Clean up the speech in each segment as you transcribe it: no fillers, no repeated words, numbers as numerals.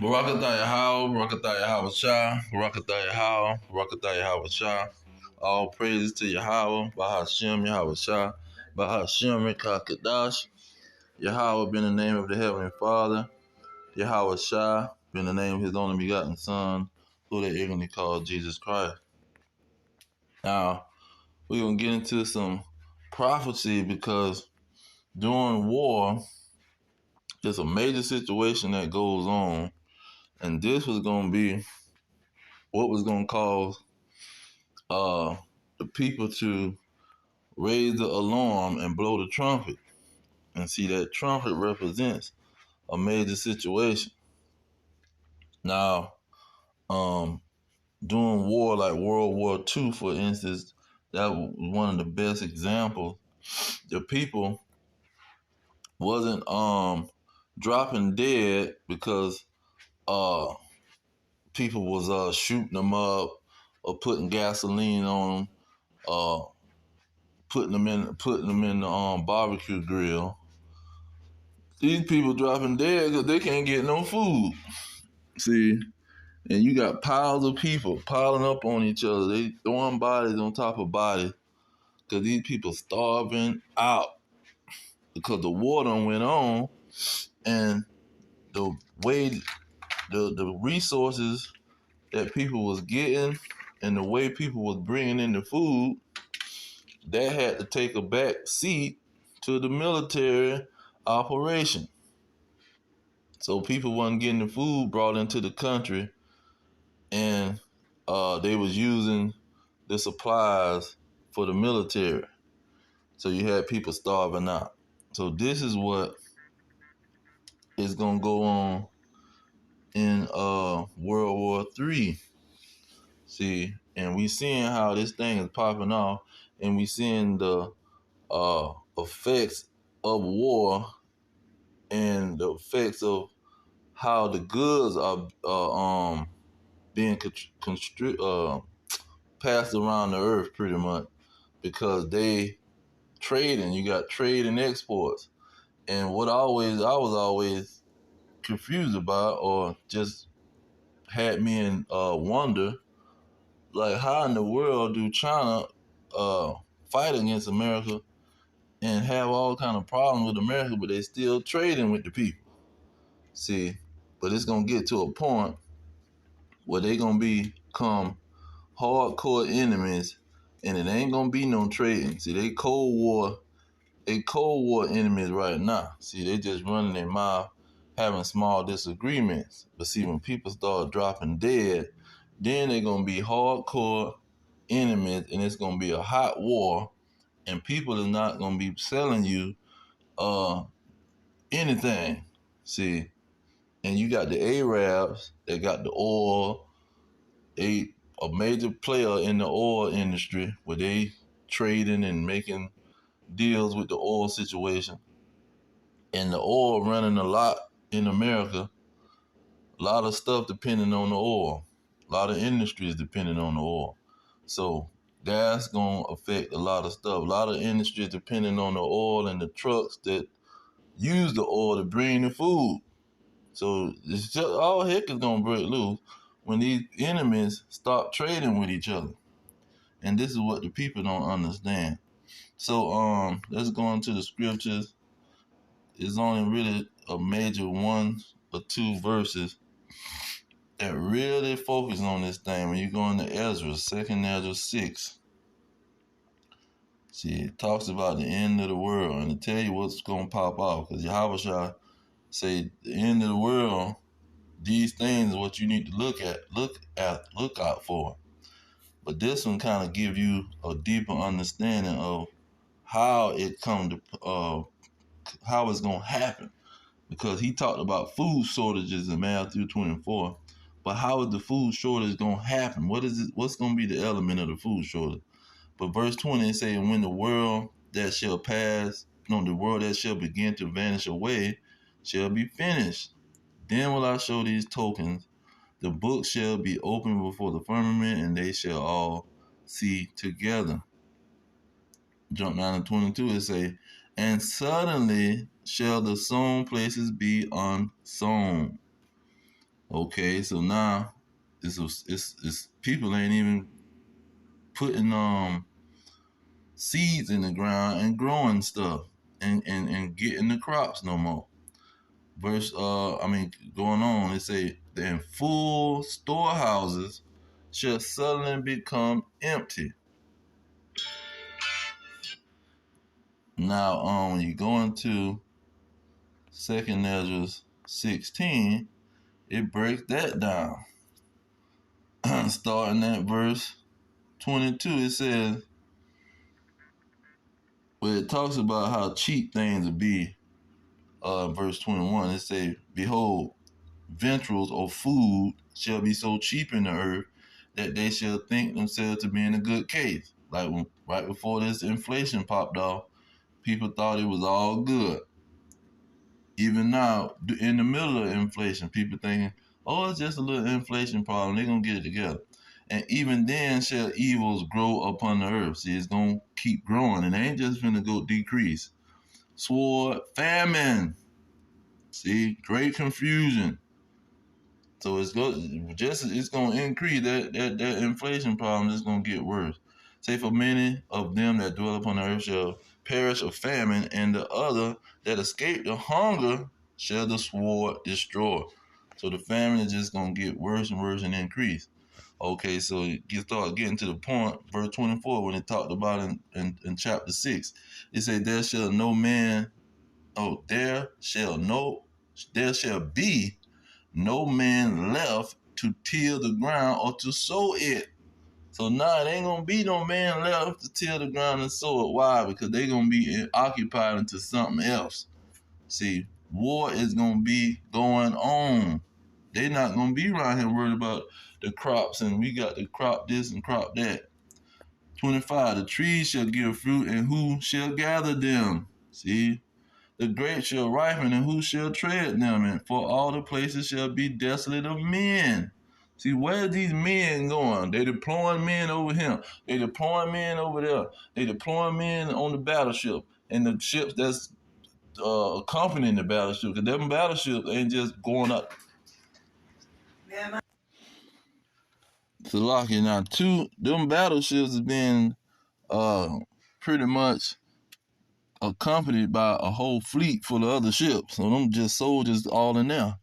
Barakatah Yahweh, Barakatah Yahweh Shah, Barakatah Yahweh, Barakatah Yahweh Shah. All praises to Yahweh, Bahashem Yahweh Shah, Bahashem Rekakadash. Yahweh been the name of the Heavenly Father. Yahweh Shah been the name of His only begotten Son, who they ignorantly call Jesus Christ. Now, we're going to get into some prophecy because during war, there's a major situation that goes on, and this was going to be what was going to cause the people to raise the alarm and blow the trumpet. And see, that trumpet represents a major situation. Now, um, during war like World War II, for instance, that was one of the best examples. The people wasn't dropping dead because uh people was shooting them up or putting gasoline on them, uh putting them in the barbecue grill. These people dropping dead because they can't get no food. See, and you got piles of people piling up on each other. They throwing bodies on top of bodies because these people starving out because the war done went on, and the way the resources that people was getting and the way people was bringing in the food, that had to take a back seat to the military operation. So people wasn't getting the food brought into the country, and they was using the supplies for the military. So you had people starving out. So this is what is gonna go on in World War III. See, and we seeing how this thing is popping off, and we seeing the effects of war and the effects of how the goods are being passed around the earth pretty much because they trading. You got trade and exports, and what I was always confused about, or just had me in wonder, like how in the world do China fight against America and have all kind of problems with America, but they still trading with the people. See, but it's gonna get to a point where they gonna become hardcore enemies, and it ain't gonna be no trading. See, they Cold War enemies right now. See, they just running their mouth, having small disagreements. But see, when people start dropping dead, then they're gonna be hardcore enemies, and it's gonna be a hot war, and people are not gonna be selling you uh anything. See, and you got the Arabs, they got the oil, they a major player in the oil industry where they trading and making deals with the oil situation. And the oil running a lot in America, a lot of stuff depending on the oil. A lot of industries depending on the oil. So that's gonna affect a lot of stuff. A lot of industries depending on the oil and the trucks that use the oil to bring the food. So it's just all heck is gonna break loose when these enemies start trading with each other. And this is what the people don't understand. So let's go into the scriptures. It's only really a major one or two verses that really focus on this thing. When you go into Ezra, 2nd Ezra 6, see, it talks about the end of the world and to tell you what's going to pop off. Because Yahweh say the end of the world, these things are what you need to look out for. But this one kind of give you a deeper understanding of how it come to, how it's going to happen. Because he talked about food shortages in Matthew 24. But how is the food shortage going to happen? What is it? What's going to be the element of the food shortage? But verse 20 it say, when the world that shall pass, no, the world that shall begin to vanish away shall be finished. Then will I show these tokens. The book shall be opened before the firmament, and they shall all see together. Jump down to 22, it say, and suddenly shall the sown places be unsown, Okay, so now it's people ain't even putting seeds in the ground and growing stuff and getting the crops no more. Going on, it say then full storehouses shall suddenly become empty. Now, when you go into Second Ezra 16, it breaks that down. Starting at verse 22, it says, where it talks about how cheap things will be. Verse 21, it say, behold, ventrals or food shall be so cheap in the earth that they shall think themselves to be in a good case. Like right before this inflation popped off, people thought it was all good. Even now, in the middle of inflation, people thinking, oh, it's just a little inflation problem. They're going to get it together. And even then shall evils grow upon the earth. See, it's going to keep growing. And it ain't just going to go decrease. Sword, famine. See, great confusion. So it's going to increase. That inflation problem is going to get worse. Say, for many of them that dwell upon the earth shall perish of famine, and the other that escape the hunger shall the sword destroy. So the famine is just going to get worse and worse and increase. Okay, so you start getting to the point, verse 24, when it talked about in chapter 6. It said, there shall be no man left to till the ground or to sow it. So now it ain't gonna be no man left to till the ground and sow it. Why? Because they're gonna be occupied into something else. See, war is gonna be going on. They're not gonna be around here worried about the crops and we got to crop this and crop that. 25, the trees shall give fruit and who shall gather them? See, the grapes shall ripen, and who shall tread them? And for all the places shall be desolate of men. See, where are these men going? They deploying men over here. They deploying men over there. They deploying men on the battleship and the ships that's accompanying the battleship. Because them battleships ain't just going up. So, Lockie, now them battleships has been pretty much accompanied by a whole fleet full of other ships. So them just soldiers all in there.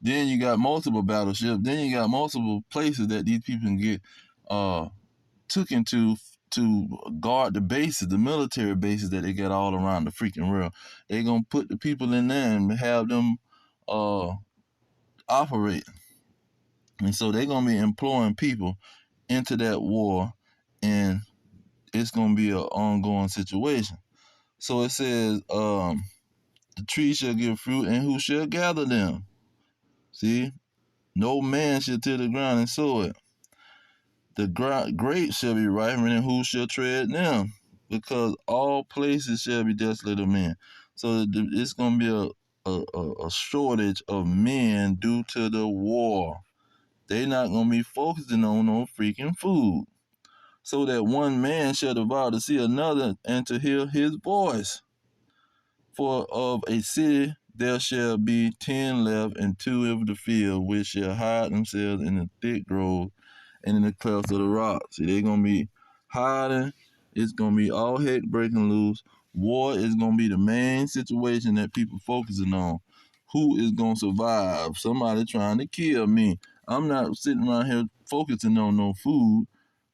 Then you got multiple battleships. Then you got multiple places that these people can get took into to guard the bases, the military bases that they got all around the freaking world. They're gonna put the people in there and have them operate. And so they're gonna be employing people into that war, and it's gonna be an ongoing situation. So it says, the tree shall give fruit, and who shall gather them? See, no man shall till the ground and sow it. The grapes shall be ripened, and who shall tread them? Because all places shall be desolate of men. So it's going to be a shortage of men due to the war. They not going to be focusing on no freaking food. So that one man shall devour to see another and to hear his voice. For of a city there shall be 10 left, and 2 of the field, which shall hide themselves in the thick grove and in the clefts of the rock. See, they're going to be hiding. It's going to be all heck breaking loose. War is going to be the main situation that people focusing on. Who is going to survive? Somebody trying to kill me. I'm not sitting around here focusing on no food.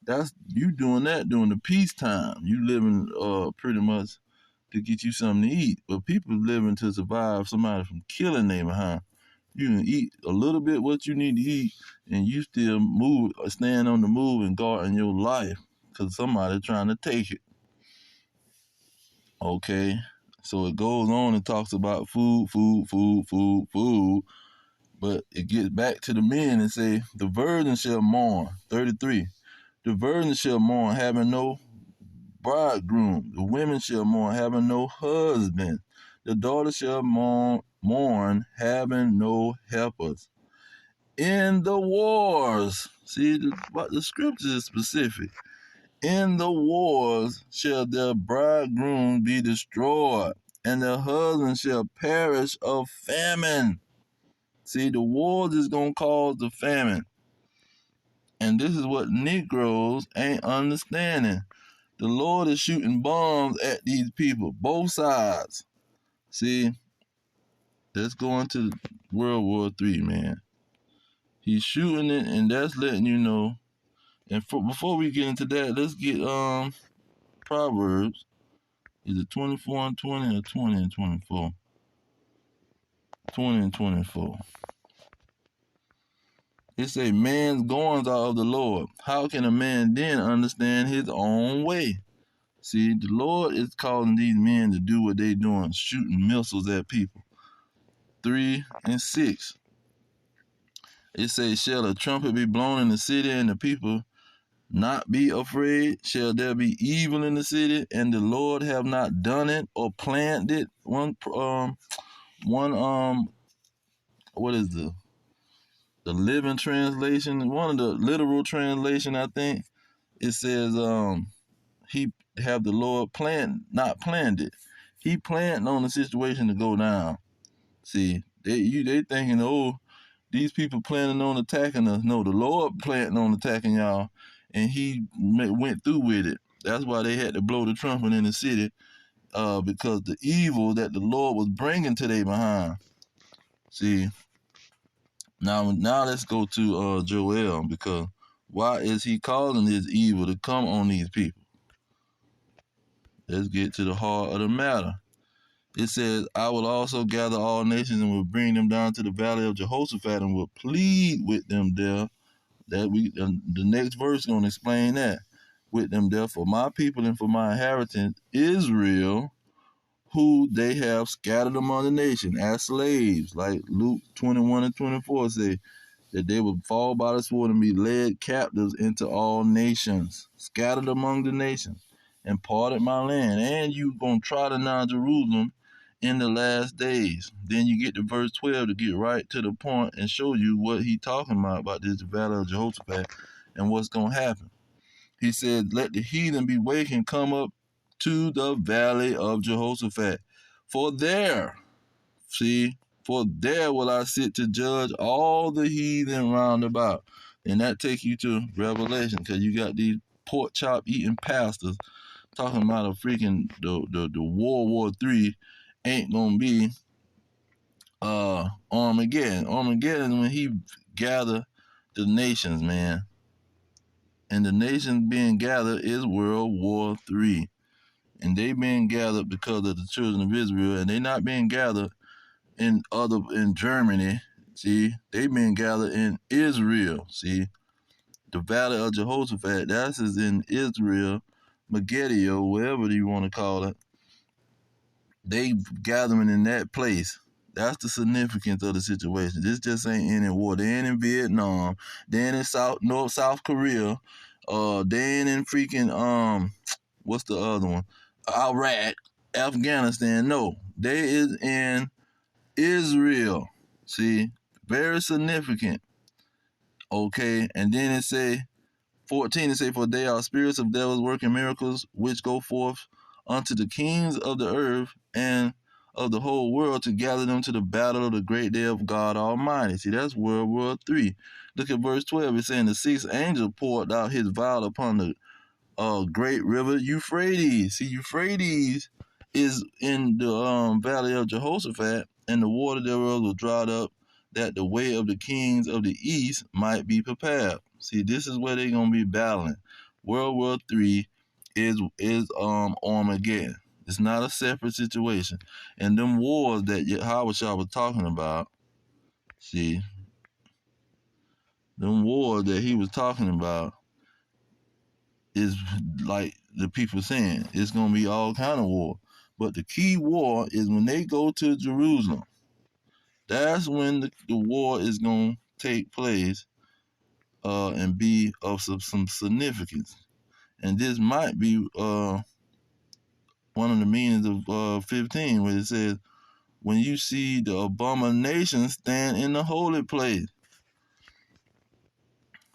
That's you doing that during the peacetime. You living pretty much to get you something to eat. But people living to survive somebody from killing them behind. You can eat a little bit what you need to eat, and you still stand on the move and guarding your life because somebody trying to take it. Okay, so it goes on and talks about food, but it gets back to the men and say, the virgin shall mourn. 33, the virgin shall mourn, having no bridegroom. The women shall mourn, having no husband. The daughter shall mourn, having no helpers. In the wars, see, the scripture is specific. In the wars shall their bridegroom be destroyed, and their husband shall perish of famine. See, the wars is going to cause the famine. And this is what Negroes ain't understanding. The Lord is shooting bombs at these people, both sides. See, let's go into World War III, man. He's shooting it, and that's letting you know. And before we get into that, let's get Proverbs. Is it 24 and 20 or 20 and 24? 20 and 24. It say, man's goings are of the Lord. How can a man then understand his own way? See, the Lord is calling these men to do what they doing, shooting missiles at people. 3 and 6. It says, shall a trumpet be blown in the city, and the people not be afraid? Shall there be evil in the city, and the Lord have not done it or planned it? What is the Living Translation? One of the literal translation, I think, it says, he have the Lord not planned it. He planned on the situation to go down. See, they thinking, oh, these people planning on attacking us. No, the Lord planning on attacking y'all, and he went through with it. That's why they had to blow the trumpet in the city, because the evil that the Lord was bringing to their behind. See, now let's go to Joel, because why is he causing this evil to come on these people? Let's get to the heart of the matter. It says, I will also gather all nations and will bring them down to the valley of Jehoshaphat and will plead with them there. The next verse is going to explain that. With them there for my people and for my inheritance, Israel, who they have scattered among the nation as slaves, like Luke 21 and 24 say, that they would fall by the sword and be led captives into all nations, scattered among the nations, and parted my land. And you gonna trodden down Jerusalem in the last days. Then you get to verse 12 to get right to the point and show you what he talking about this valley of Jehoshaphat and what's gonna happen. He said, let the heathen be wake and come up to the valley of Jehoshaphat. For there, see, for there will I sit to judge all the heathen round about. And that take you to Revelation, because you got these pork chop eating pastors talking about a freaking the World War III ain't gonna be Armageddon. Armageddon is when he gathered the nations, man. And the nations being gathered is World War III. And they being gathered because of the children of Israel, and they not being gathered in Germany. See, they being gathered in Israel. See, the valley of Jehoshaphat, that's is in Israel, Megiddo, whatever you want to call it. They gathering in that place. That's the significance of the situation. This just ain't any war. They ain't in Vietnam. They ain't in South Korea. They ain't in freaking what's the other one? Iraq, Afghanistan. No, they is in Israel. See, very significant. Okay, and then it say 14. It say, for they are spirits of devils working miracles, which go forth unto the kings of the earth and of the whole world to gather them to the battle of the great day of God Almighty. See, that's World War III. Look at verse 12. It's saying the sixth angel poured out his vial upon the great river Euphrates. See, Euphrates is in the valley of Jehoshaphat, and the water thereof was dried up, that the way of the kings of the east might be prepared. See, this is where they're gonna be battling. World War III is Armageddon. It's not a separate situation. And them wars that Yahweh Shah was talking about, see, them wars that he was talking about is like the people saying, it's gonna be all kind of war. But the key war is when they go to Jerusalem. That's when the war is gonna take place, and be of some significance. And this might be one of the meanings of 15, where it says, when you see the abomination stand in the holy place.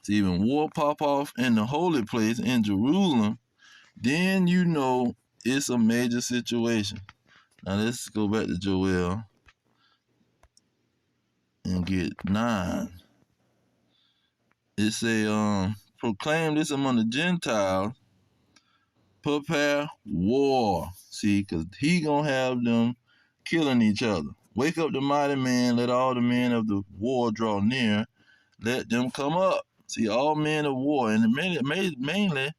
So even war pop off in the holy place in Jerusalem, then you know it's a major situation. Now let's go back to Joel. And and get 9. It say, proclaim this among the Gentiles, prepare war. See, because he gonna have them killing each other. Wake up the mighty man, let all the men of the war draw near, let them come up. See, all men of war, and mainly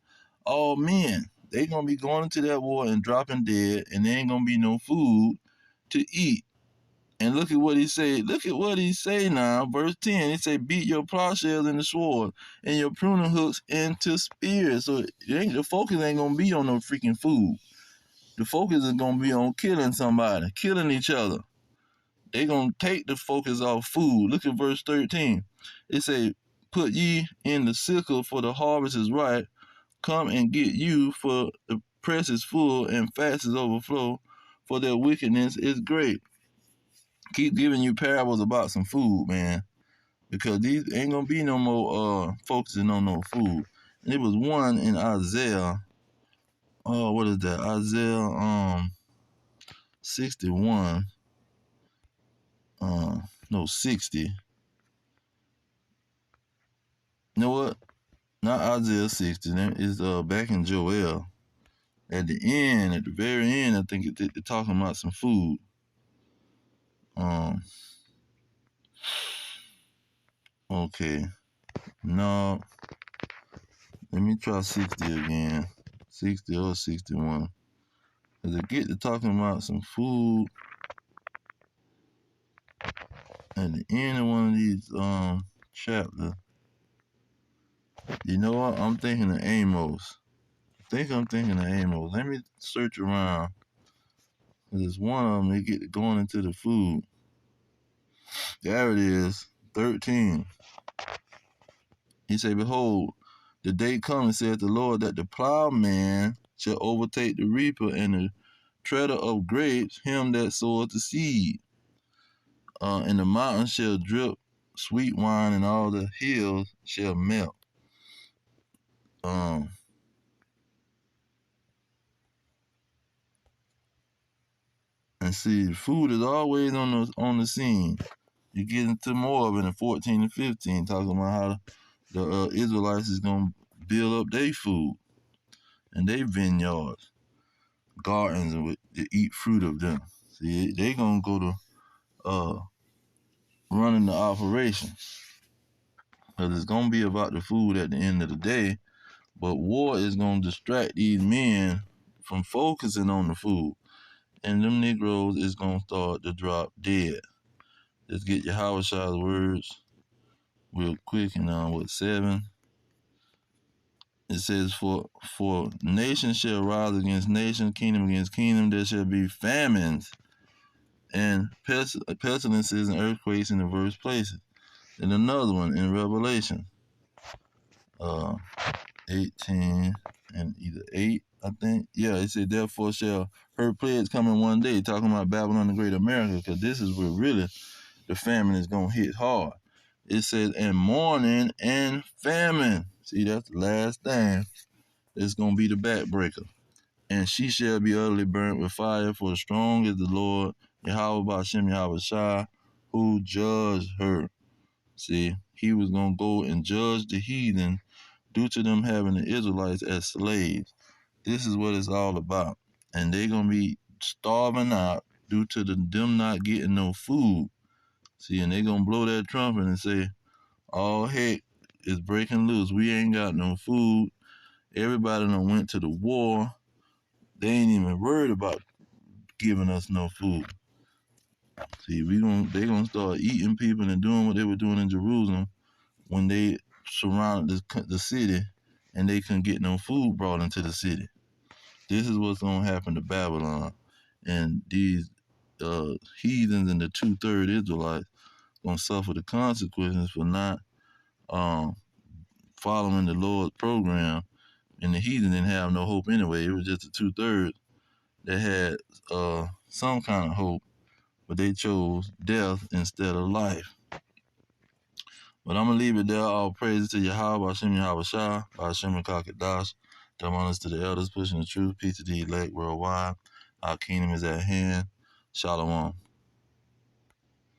all men, they gonna be going into that war and dropping dead, and there ain't gonna be no food to eat. And look at what he say. Look at what he say now. Verse 10, he say, beat your plowshares in the sword and your pruning hooks into spears. So the focus ain't going to be on no freaking food. The focus is going to be on killing somebody, killing each other. They going to take the focus off food. Look at verse 13. It say, put ye in the sickle, for the harvest is ripe. Come and get you, for the press is full and fast is overflow, for their wickedness is great. Keep giving you parables about some food, man, because these ain't gonna be no more focusing on no food. And it was one in Isaiah. Oh, what is that? Isaiah 61. No, 60. You know what? Not Isaiah 60. It's back in Joel. At the end, at the very end, I think they're talking about some food. Okay. No. Let me try 60 again. 60 or 61. As I get to talking about some food at the end of one of these chapters, you know what? I'm thinking of Amos. I'm thinking of Amos. Let me search around. There's one of them, they get going into the food. There it is, 13. He said, behold, the day comes, saith the Lord, that the plowman shall overtake the reaper, and the treader of grapes him that soweth the seed. And the mountains shall drip sweet wine, and all the hills shall melt. And see, food is always on the scene. You get into more of it in 14 and 15, talking about how the Israelites is gonna build up their food and their vineyards, gardens, to eat fruit of them. See, they gonna go to running the operation, because it's gonna be about the food at the end of the day. But war is gonna distract these men from focusing on the food, and them Negroes is gonna start to drop dead. Let's get your Howard words real quick, and with 7. It says, for nation shall rise against nation, kingdom against kingdom. There shall be famines and pestilences and earthquakes in diverse places. And another one in Revelation 18 and either 8, I think. Yeah, it said, therefore shall her plagues come in one day, talking about Babylon the Great America, because this is where really the famine is going to hit hard. It says, and mourning and famine. See, that's the last thing. It's going to be the backbreaker. And she shall be utterly burnt with fire, for strong is the Lord, Yahweh Ba'ashem Yahweh Shai, who judged her. See, he was going to go and judge the heathen due to them having the Israelites as slaves. This is what it's all about. And they're going to be starving out due to them not getting no food. See, and they're going to blow that trumpet and say, all heck is breaking loose. We ain't got no food. Everybody done went to the war. They ain't even worried about giving us no food. See, they gonna start eating people and doing what they were doing in Jerusalem when they surrounded the city and they couldn't get no food brought into the city. This is what's gonna happen to Babylon, and these heathens and the 2/3 Israelites gonna suffer the consequences for not following the Lord's program. And the heathen didn't have no hope anyway. It was just the 2/3 that had some kind of hope, but they chose death instead of life. But I'm going to leave it there. All praises to Yahweh, Ba'ashem Yahweh Shai, Ba'ashem Kakadash. Dumb honors to the elders pushing the truth. Peace to the elect worldwide. Our kingdom is at hand. Shalom.